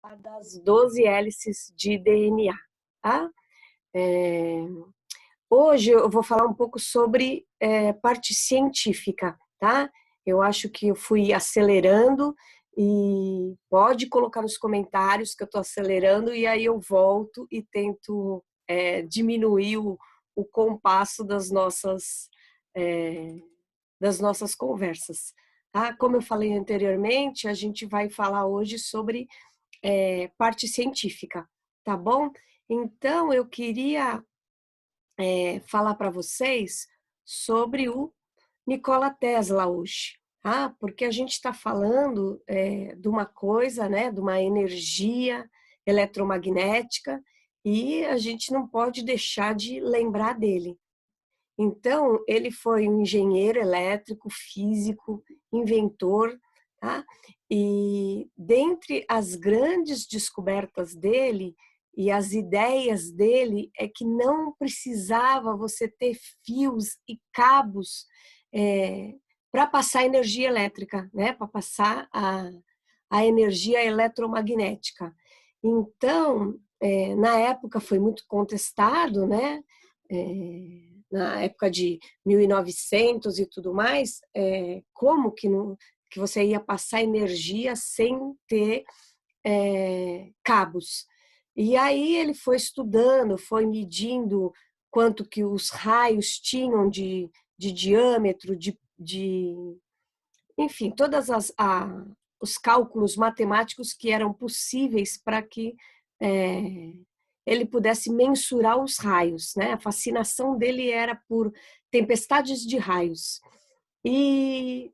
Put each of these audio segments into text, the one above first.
Das 12 hélices de DNA, tá? É, Hoje eu vou falar um pouco sobre parte científica, tá? Eu acho que eu fui acelerando e pode colocar nos comentários que eu estou acelerando e aí eu volto e tento diminuir o compasso é, das nossas conversas, tá? Como eu falei anteriormente, a gente vai falar hoje sobre parte científica, tá bom? Então, eu queria falar para vocês sobre o Nikola Tesla hoje, tá? Porque a gente está falando de uma coisa, né, de uma energia eletromagnética e a gente não pode deixar de lembrar dele. Então, ele foi um engenheiro elétrico, físico, inventor, tá? E dentre as grandes descobertas dele e as ideias dele é que não precisava você ter fios e cabos para passar energia elétrica, né? Para passar a energia eletromagnética. Então, na época foi muito contestado, né? Na época de 1900 e tudo mais, como que, não, que você ia passar energia sem ter cabos. E aí ele foi estudando, foi medindo quanto que os raios tinham de diâmetro, enfim, os cálculos matemáticos que eram possíveis para que ele pudesse mensurar os raios, né? A fascinação dele era por tempestades de raios. E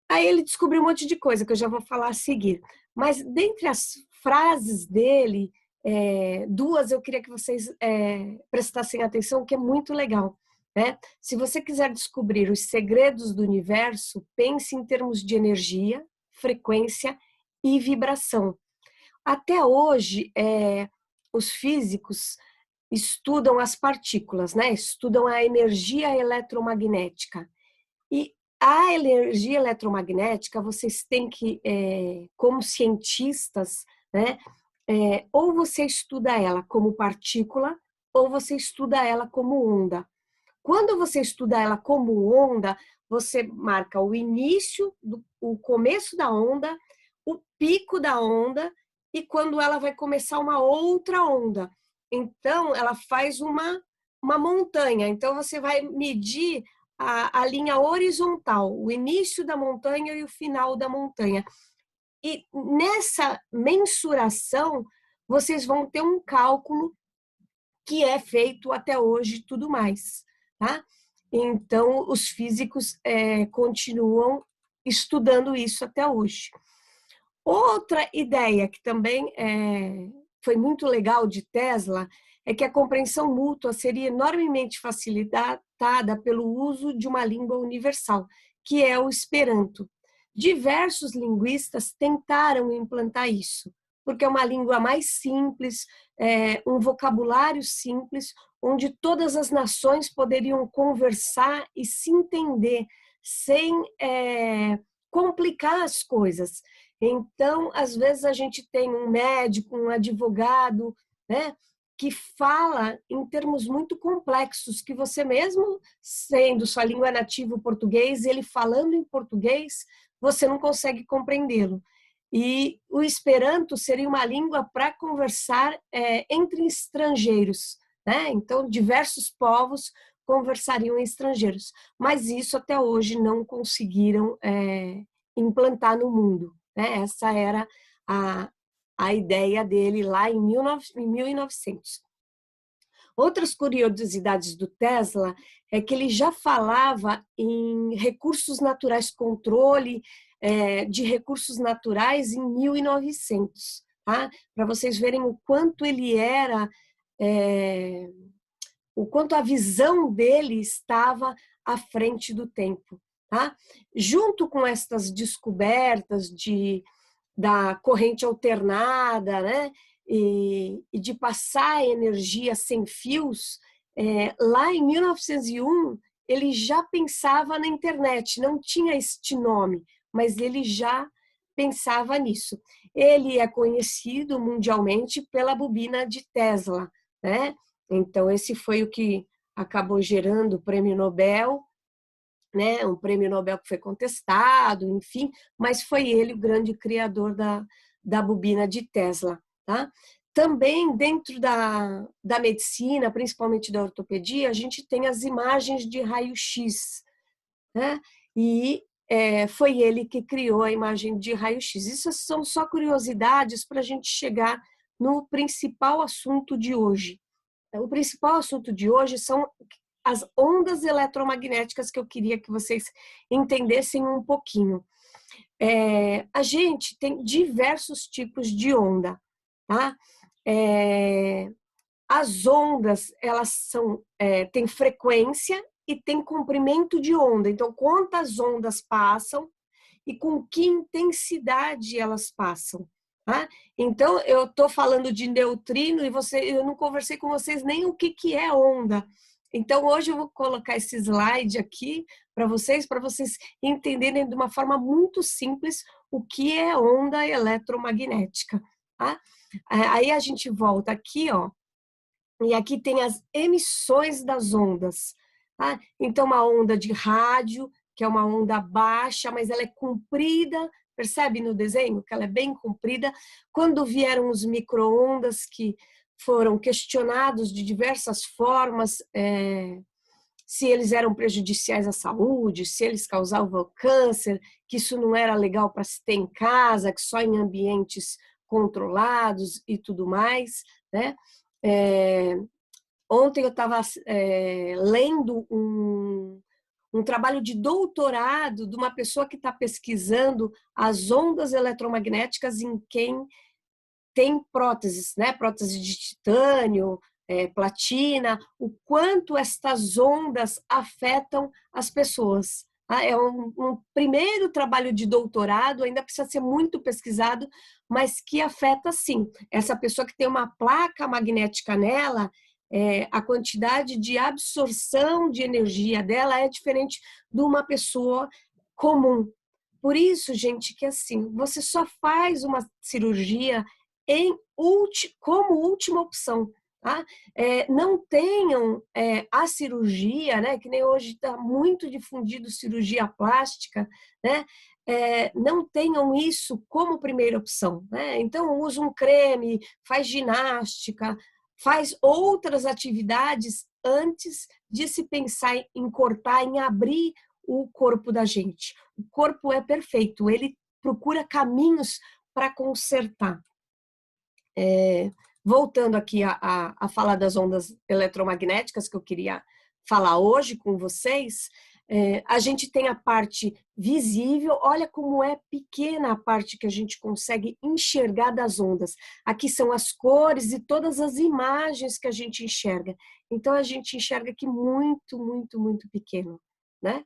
aí ele descobriu um monte de coisa que eu já vou falar a seguir. Mas dentre as frases dele, duas eu queria que vocês prestassem atenção, que é muito legal. Né? Se você quiser descobrir os segredos do universo, pense em termos de energia, frequência e vibração. Até hoje, os físicos estudam as partículas, né? Estudam a energia eletromagnética. E a energia eletromagnética, vocês têm que, como cientistas, né? Ou você estuda ela como partícula, ou você estuda ela como onda. Quando você estuda ela como onda, você marca o início, o começo da onda, o pico da onda e quando ela vai começar uma outra onda. Então, ela faz uma montanha. Então, você vai medir a linha horizontal, o início da montanha e o final da montanha. E nessa mensuração, vocês vão ter um cálculo que é feito até hoje e tudo mais, tá? Então, os físicos continuam estudando isso até hoje. Outra ideia que também foi muito legal de Tesla é que a compreensão mútua seria enormemente facilitada pelo uso de uma língua universal, que é o Esperanto. Diversos linguistas tentaram implantar isso, porque é uma língua mais simples, um vocabulário simples, onde todas as nações poderiam conversar e se entender sem complicar as coisas. Então, às vezes a gente tem um médico, um advogado, né, que fala em termos muito complexos, que você mesmo sendo sua língua nativa o português, ele falando em português, você não consegue compreendê-lo. E o Esperanto seria uma língua para conversar entre estrangeiros, né? Então, diversos povos conversariam em estrangeiros, mas isso até hoje não conseguiram implantar no mundo. Né? Essa era a ideia dele lá em 1900. Outras curiosidades do Tesla é que ele já falava em recursos naturais, controle de recursos naturais em 1900, tá? Para vocês verem o quanto ele era, o quanto a visão dele estava à frente do tempo. Tá? Junto com estas descobertas da corrente alternada, né? E de passar energia sem fios, lá em 1901 ele já pensava na internet, não tinha este nome, mas ele já pensava nisso. Ele é conhecido mundialmente pela bobina de Tesla, né? Então, esse foi o que acabou gerando o prêmio Nobel, né? Um prêmio Nobel que foi contestado, enfim, mas foi ele o grande criador da bobina de Tesla, tá? Também dentro da medicina, principalmente da ortopedia, a gente tem as imagens de raio-x, né? E foi ele que criou a imagem de raio-x. Isso são só curiosidades para a gente chegar no principal assunto de hoje. O principal assunto de hoje são as ondas eletromagnéticas que eu queria que vocês entendessem um pouquinho. A gente tem diversos tipos de onda, tá? As ondas, elas têm frequência e têm comprimento de onda. Então, quantas ondas passam e com que intensidade elas passam. Tá? Então, eu estou falando de neutrino e eu não conversei com vocês nem o que é onda. Então, hoje eu vou colocar esse slide aqui para vocês entenderem de uma forma muito simples o que é onda eletromagnética. Tá? Aí a gente volta aqui, ó, e aqui tem as emissões das ondas. Tá? Então, uma onda de rádio, que é uma onda baixa, mas ela é comprida, percebe no desenho que ela é bem comprida. Quando vieram os micro-ondas, que foram questionados de diversas formas, se eles eram prejudiciais à saúde, se eles causavam câncer, que isso não era legal para se ter em casa, que só em ambientes controlados e tudo mais, né? Ontem eu estava lendo um trabalho de doutorado de uma pessoa que está pesquisando as ondas eletromagnéticas em quem tem próteses, né? Prótese de titânio, platina, o quanto estas ondas afetam as pessoas. É um primeiro trabalho de doutorado, ainda precisa ser muito pesquisado, mas que afeta sim. Essa pessoa que tem uma placa magnética nela, a quantidade de absorção de energia dela é diferente de uma pessoa comum. Por isso, gente, que assim, você só faz uma cirurgia como última opção. Tá? Não tenham a cirurgia, né, que nem hoje está muito difundido cirurgia plástica, né, não tenham isso como primeira opção. Né? Então, usa um creme, faz ginástica, faz outras atividades antes de se pensar em cortar, em abrir o corpo da gente. O corpo é perfeito, ele procura caminhos para consertar. Voltando aqui a falar das ondas eletromagnéticas que eu queria falar hoje com vocês, a gente tem a parte visível, olha como é pequena a parte que a gente consegue enxergar das ondas. Aqui são as cores e todas as imagens que a gente enxerga. Então, a gente enxerga aqui muito, muito, muito pequeno, né?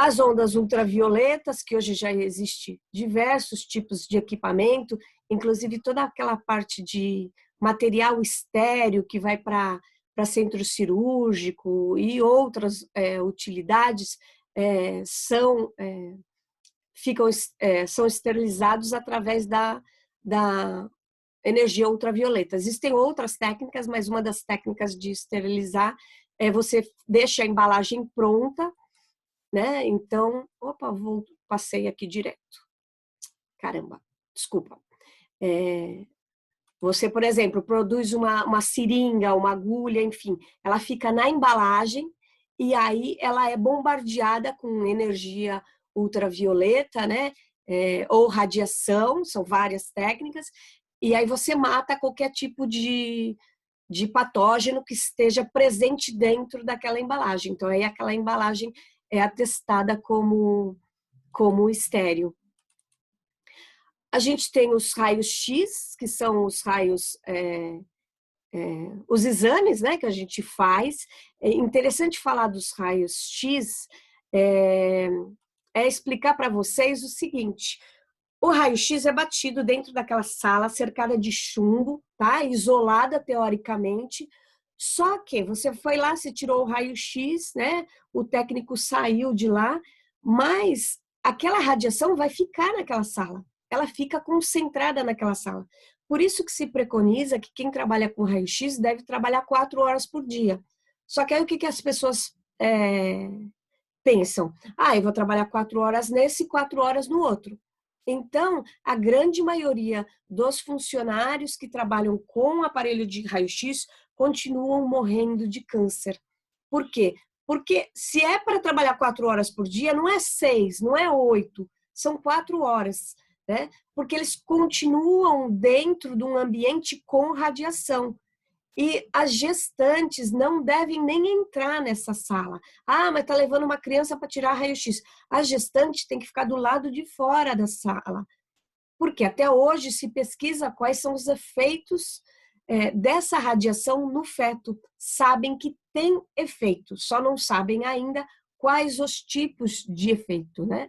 As ondas ultravioletas, que hoje já existe diversos tipos de equipamento, inclusive toda aquela parte de material estéreo que vai para centro cirúrgico e outras utilidades, são esterilizados através da energia ultravioleta. Existem outras técnicas, mas uma das técnicas de esterilizar é você deixa a embalagem pronta, né? Então, passei aqui direto. Caramba, desculpa. Você, por exemplo, produz uma seringa, uma agulha, enfim, ela fica na embalagem e aí ela é bombardeada com energia ultravioleta, né? Ou radiação, são várias técnicas, e aí você mata qualquer tipo de patógeno que esteja presente dentro daquela embalagem. Então, aí aquela embalagem é atestada como estéril. A gente tem os raios X, que são os raios, os exames, né, que a gente faz. É interessante falar dos raios X, explicar para vocês o seguinte: o raio-x é batido dentro daquela sala cercada de chumbo, tá? Isolada teoricamente. Só que você foi lá, você tirou o raio-x, né? O técnico saiu de lá, mas aquela radiação vai ficar naquela sala. Ela fica concentrada naquela sala. Por isso que se preconiza que quem trabalha com raio-x deve trabalhar 4 horas por dia. Só que aí o que as pessoas pensam? Eu vou trabalhar 4 horas nesse e 4 horas no outro. Então, a grande maioria dos funcionários que trabalham com aparelho de raio-x continuam morrendo de câncer. Por quê? Porque se é para trabalhar 4 horas por dia, não é 6, não é 8, são 4 horas, né? Porque eles continuam dentro de um ambiente com radiação. E as gestantes não devem nem entrar nessa sala. Mas tá levando uma criança para tirar raio-x. A gestante tem que ficar do lado de fora da sala. Porque até hoje se pesquisa quais são os efeitos dessa radiação no feto. Sabem que tem efeito, só não sabem ainda quais os tipos de efeito, né?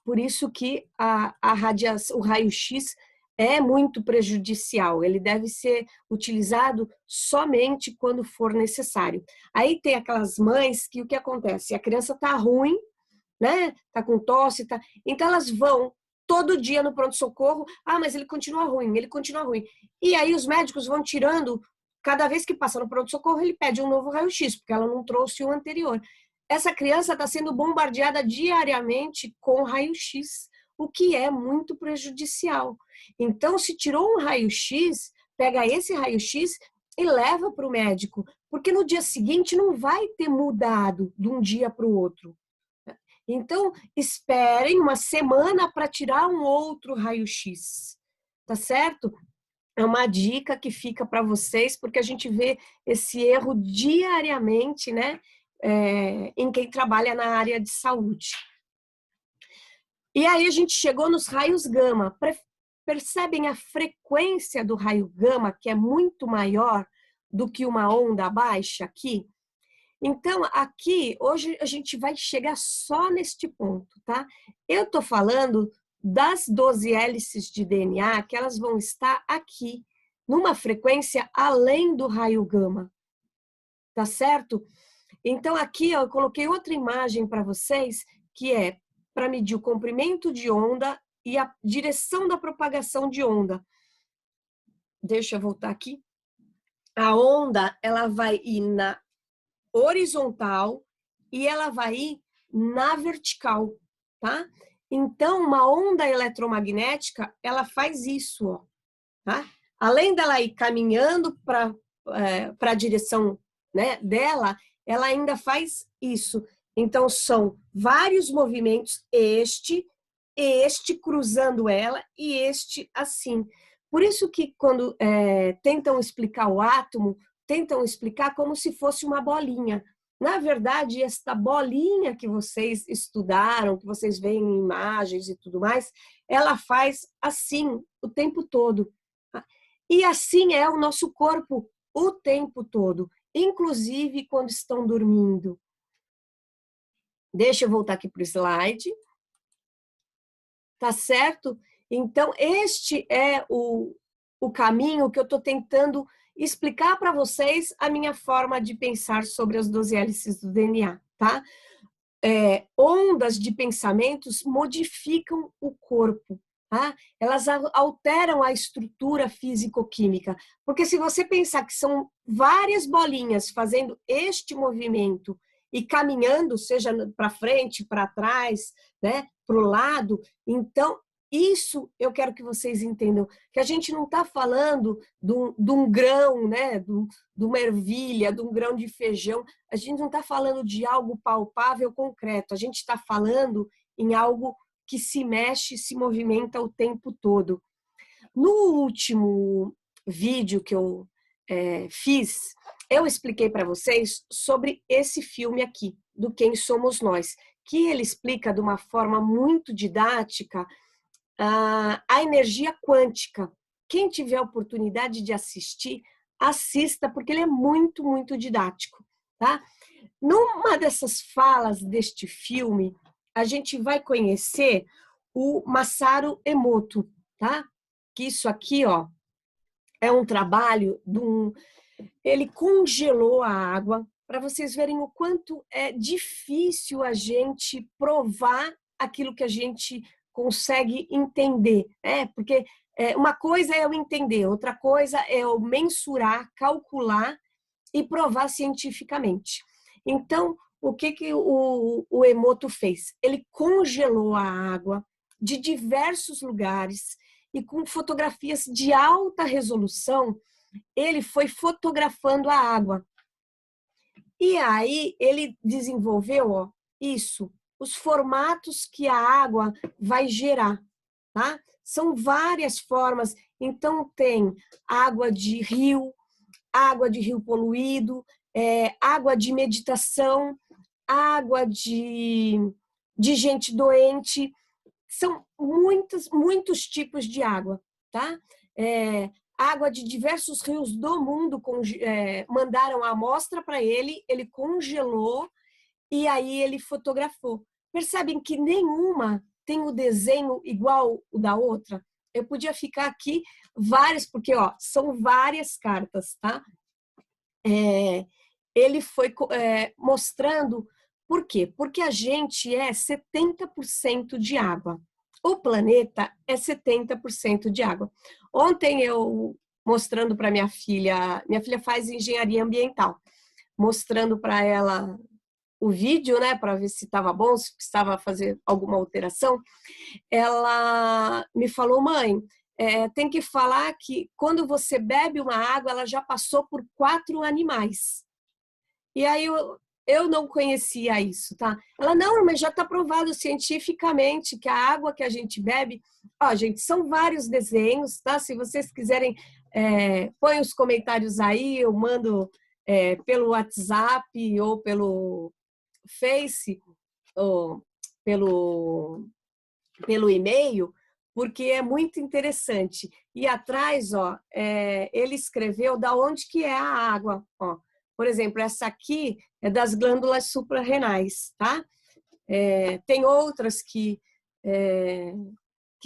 Por isso que a radiação, o raio-x é muito prejudicial, ele deve ser utilizado somente quando for necessário. Aí tem aquelas mães que o que acontece? A criança está ruim, né? Tá com tosse, tá. Então elas vão todo dia no pronto-socorro. Mas ele continua ruim, ele continua ruim. E aí os médicos vão tirando, cada vez que passa no pronto-socorro, ele pede um novo raio-x, porque ela não trouxe o anterior. Essa criança está sendo bombardeada diariamente com raio-x, o que é muito prejudicial. Então, se tirou um raio-x, pega esse raio-x e leva para o médico, porque no dia seguinte não vai ter mudado de um dia para o outro. Então, esperem uma semana para tirar um outro raio-x, tá certo? É uma dica que fica para vocês, porque a gente vê esse erro diariamente, né? Em quem trabalha na área de saúde. E aí a gente chegou nos raios gama. Percebem a frequência do raio gama, que é muito maior do que uma onda baixa aqui? Então, aqui, hoje a gente vai chegar só neste ponto, tá? Eu estou falando das 12 hélices de DNA, que elas vão estar aqui, numa frequência além do raio gama, tá certo? Então, aqui eu coloquei outra imagem para vocês, que é para medir o comprimento de onda e a direção da propagação de onda. Deixa eu voltar aqui. A onda, ela vai ir na horizontal e ela vai ir na vertical, tá? Então, uma onda eletromagnética, ela faz isso, ó, tá? Além dela ir caminhando para a direção, né, dela, ela ainda faz isso. Então, são vários movimentos, este cruzando ela e este assim. Por isso que quando tentam explicar o átomo, tentam explicar como se fosse uma bolinha. Na verdade, esta bolinha que vocês estudaram, que vocês veem em imagens e tudo mais, ela faz assim o tempo todo. E assim é o nosso corpo o tempo todo, inclusive quando estão dormindo. Deixa eu voltar aqui para o slide. Tá certo? Então, este é o caminho que eu estou tentando explicar para vocês a minha forma de pensar sobre as 12 hélices do DNA, tá? Ondas de pensamentos modificam o corpo, tá? Elas alteram a estrutura físico-química. Porque se você pensar que são várias bolinhas fazendo este movimento e caminhando, seja para frente, para trás, né, para o lado, então isso eu quero que vocês entendam, que a gente não está falando de um grão, né, de uma ervilha, de um grão de feijão, a gente não está falando de algo palpável, concreto, a gente está falando em algo que se mexe, se movimenta o tempo todo. No último vídeo que eu fiz, eu expliquei para vocês sobre esse filme aqui, do Quem Somos Nós, que ele explica de uma forma muito didática a energia quântica. Quem tiver a oportunidade de assistir, assista, porque ele é muito, muito didático, tá? Numa dessas falas deste filme, a gente vai conhecer o Masaru Emoto, tá? Que isso aqui, ó, é um trabalho ele congelou a água, para vocês verem o quanto é difícil a gente provar aquilo que a gente consegue entender, né? Porque uma coisa é eu entender, outra coisa é eu mensurar, calcular e provar cientificamente. Então, o que o Emoto fez? Ele congelou a água de diversos lugares e com fotografias de alta resolução, ele foi fotografando a água. E aí ele desenvolveu, ó, isso, os formatos que a água vai gerar, tá? São várias formas. Então tem água de rio poluído, água de meditação, água de gente doente. São muitos tipos de água, tá? Água de diversos rios do mundo mandaram a amostra para ele, ele congelou e aí ele fotografou. Percebem que nenhuma tem o desenho igual o da outra? Eu podia ficar aqui várias, porque ó, são várias cartas, tá? Ele foi mostrando por quê? Porque a gente é 70% de água. O planeta é 70% de água. Ontem eu mostrando para minha filha faz engenharia ambiental, mostrando para ela o vídeo, né, para ver se estava bom, se precisava fazer alguma alteração, ela me falou, mãe, tem que falar que quando você bebe uma água, ela já passou por 4 animais. E aí eu não conhecia isso, tá? Ela, não, mas já está provado cientificamente que a água que a gente bebe... Ó, gente, são vários desenhos, tá? Se vocês quiserem, põe os comentários aí, eu mando pelo WhatsApp ou pelo Face, ou pelo e-mail, porque é muito interessante. E atrás, ó, ele escreveu da onde que é a água, ó. Por exemplo, essa aqui é das glândulas suprarrenais, tá? Tem outras que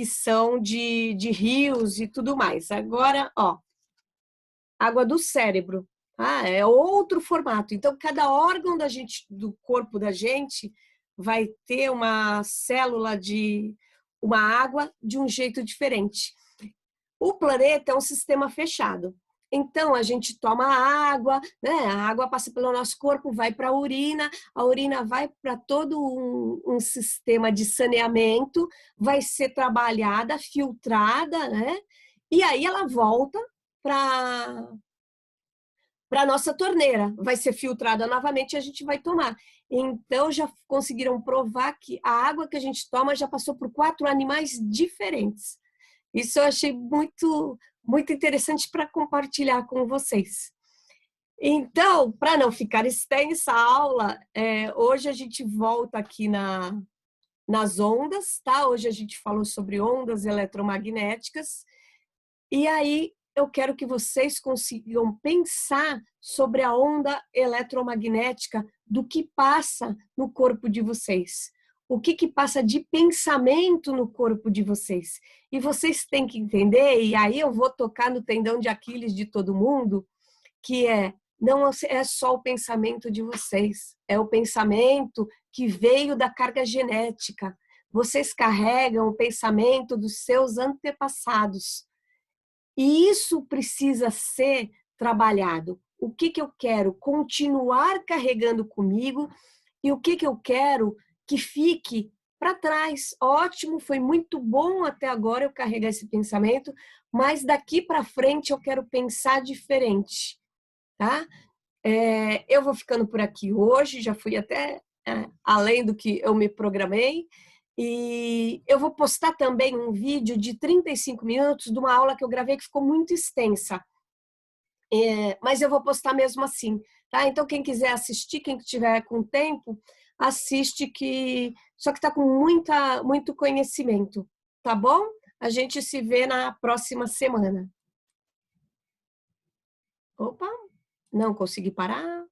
são de rios e tudo mais. Agora, ó, água do cérebro, tá? É outro formato. Então, cada órgão do corpo da gente vai ter uma célula de uma água de um jeito diferente. O planeta é um sistema fechado. Então, a gente toma água, né? A água passa pelo nosso corpo, vai para a urina vai para todo um sistema de saneamento, vai ser trabalhada, filtrada, né? E aí ela volta para a nossa torneira, vai ser filtrada novamente e a gente vai tomar. Então, já conseguiram provar que a água que a gente toma já passou por 4 animais diferentes. Isso eu achei muito interessante para compartilhar com vocês. Então, para não ficar extensa a aula, hoje a gente volta aqui nas ondas, tá? Hoje a gente falou sobre ondas eletromagnéticas. E aí eu quero que vocês consigam pensar sobre a onda eletromagnética do que passa no corpo de vocês. O que passa de pensamento no corpo de vocês. E vocês têm que entender, e aí eu vou tocar no tendão de Aquiles de todo mundo, que não é só o pensamento de vocês, é o pensamento que veio da carga genética. Vocês carregam o pensamento dos seus antepassados. E isso precisa ser trabalhado. O que eu quero? Continuar carregando comigo e o que eu quero que fique para trás. Ótimo, foi muito bom até agora eu carregar esse pensamento, mas daqui para frente eu quero pensar diferente, tá? Eu vou ficando por aqui hoje, já fui até além do que eu me programei. E eu vou postar também um vídeo de 35 minutos de uma aula que eu gravei que ficou muito extensa. Mas eu vou postar mesmo assim, tá? Então, quem quiser assistir, quem tiver com tempo, assiste só que está com muito conhecimento, tá bom? A gente se vê na próxima semana. Opa, não consegui parar.